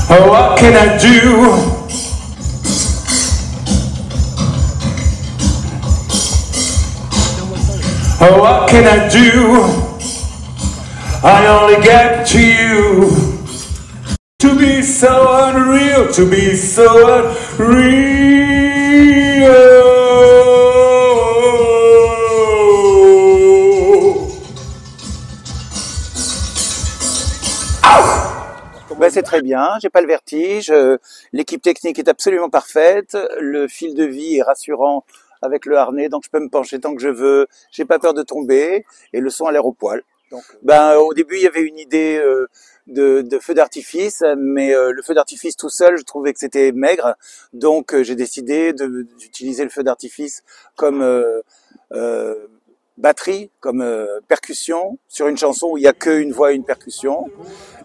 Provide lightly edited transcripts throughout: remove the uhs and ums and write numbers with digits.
Oh, what can I do? Oh, what can I do? I only get to you. To be so unreal, to be so unreal. Ben, c'est très bien, j'ai pas le vertige, l'équipe technique est absolument parfaite, le fil de vie est rassurant avec le harnais, donc je peux me pencher tant que je veux, j'ai pas peur de tomber, et le son a l'air au poil. Donc, ben, au début, il y avait une idée de feu d'artifice, mais le feu d'artifice tout seul, je trouvais que c'était maigre, donc j'ai décidé d'utiliser le feu d'artifice comme batterie, comme percussion, sur une chanson où il n'y a qu'une voix et une percussion.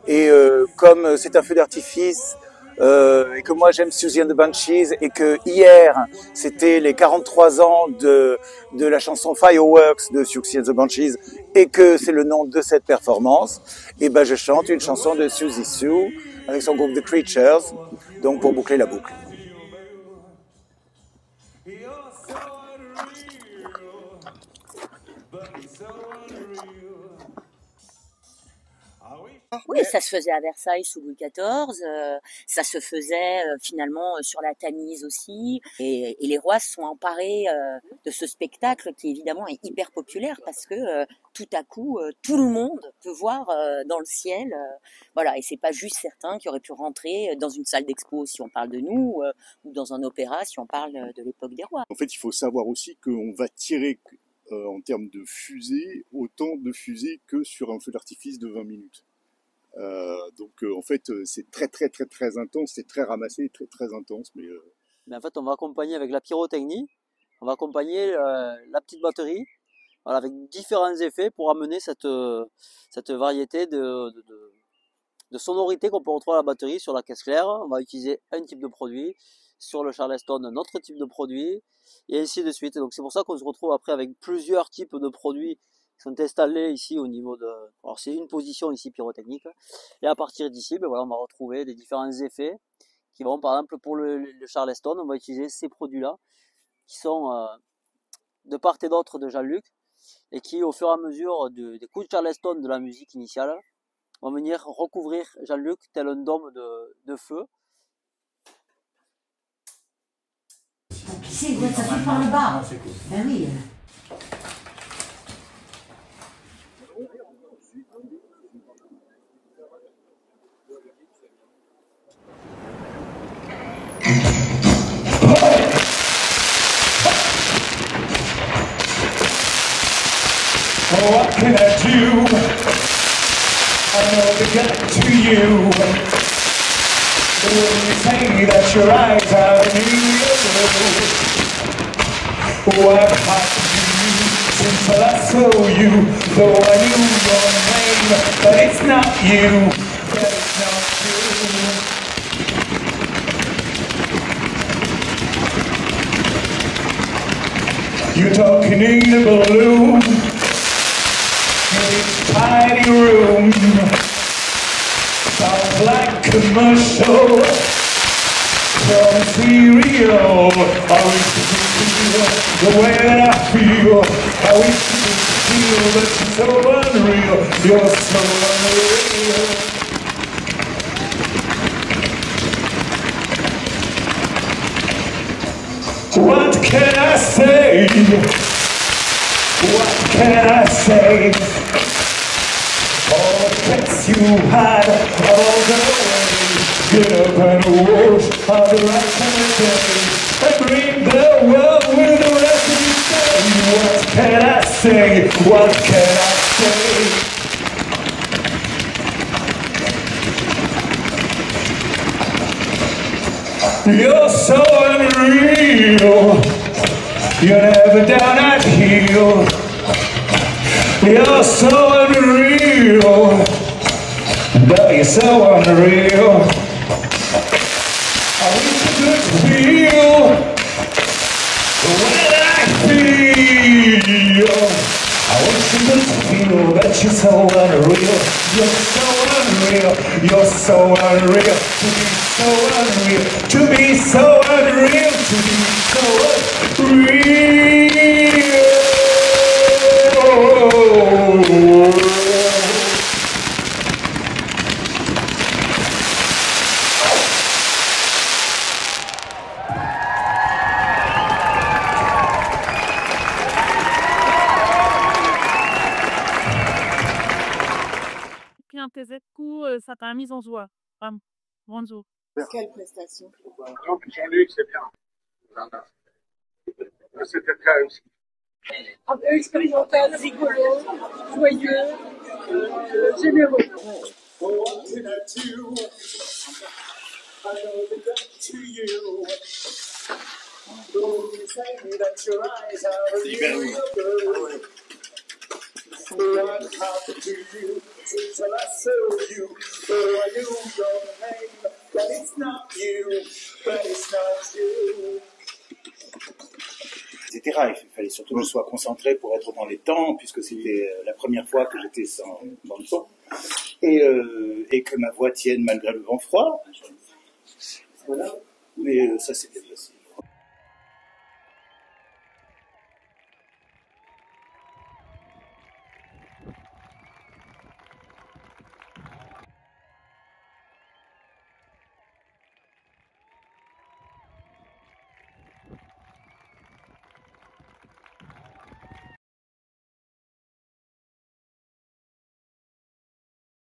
Et comme c'est un feu d'artifice, et que moi j'aime Siouxsie and the Banshees, et que hier c'était les 43 ans de la chanson Fireworks de Siouxsie and the Banshees, et que c'est le nom de cette performance, et ben je chante une chanson de Siouxsie Sioux avec son groupe The Creatures, donc pour boucler la boucle. Oui, ça se faisait à Versailles sous Louis XIV, ça se faisait finalement sur la Tamise aussi, et les rois se sont emparés de ce spectacle qui évidemment est hyper populaire parce que tout à coup tout le monde peut voir dans le ciel, voilà, et c'est pas juste certains qui auraient pu rentrer dans une salle d'expo si on parle de nous, ou dans un opéra si on parle de l'époque des rois. En fait, il faut savoir aussi qu'on va tirer en termes de fusée autant de fusées que sur un feu d'artifice de 20 minutes. Donc en fait c'est très intense, c'est très ramassé, très intense, mais en fait on va accompagner avec la pyrotechnie, on va accompagner la petite batterie, voilà, avec différents effets pour amener cette variété de sonorités qu'on peut retrouver à la batterie sur la caisse claire. On va utiliser un type de produit, sur le Charleston un autre type de produit, et ainsi de suite. Donc c'est pour ça qu'on se retrouve après avec plusieurs types de produits sont installés ici au niveau de... Alors c'est une position ici pyrotechnique, et à partir d'ici, ben voilà, on va retrouver des différents effets qui vont, par exemple pour le Charleston, on va utiliser ces produits-là, qui sont de part et d'autre de Jean-Luc, et qui au fur et à mesure des coups de Charleston de la musique initiale, vont venir recouvrir Jean-Luc tel un dôme de feu. Si, ça fait par le bas. Ben oui. Oh, what can I do? I know to get to you. But when you say that your eyes are new, what have you since I last saw you? Though I knew your name, but it's not you. But it's not you. You're talking in a balloon. Tiny room, sounds like commercial from cereal. I wish you could feel the way that I feel. I wish you could feel that you're so unreal. You're so unreal. What can I say? What can I say? All the things you had, all the ways. Get up and wash all the rest of the day. And bring the world with the rest of your day. What can I say? What can I say? You're so unreal. You're never down at heel. You're so unreal. You're so unreal. I wish you could feel the way that I feel. I wish you could feel that you're so unreal. You're so unreal. unreal. You're so unreal. To be so unreal. To be so unreal. To be so unreal. Un TZ-coup, ça t'a mis en joie. Vraiment, bonjour. Quelle prestation? Donc Jean-Luc, c'est bien. C'était très réussi. Un peu expérimental, rigolo, joyeux, généreux. What can I do? I know the gut to you. Don't you say that your eyes are real good. What happened to you since I saw you? Oh, I knew your name, but it's not you, but it's not you. Etc. Il fallait surtout que je sois concentré pour être dans les temps, puisque c'était la première fois que j'étais dans le son, et que ma voix tienne malgré le vent froid. Voilà. Mais ça s'est bien passé.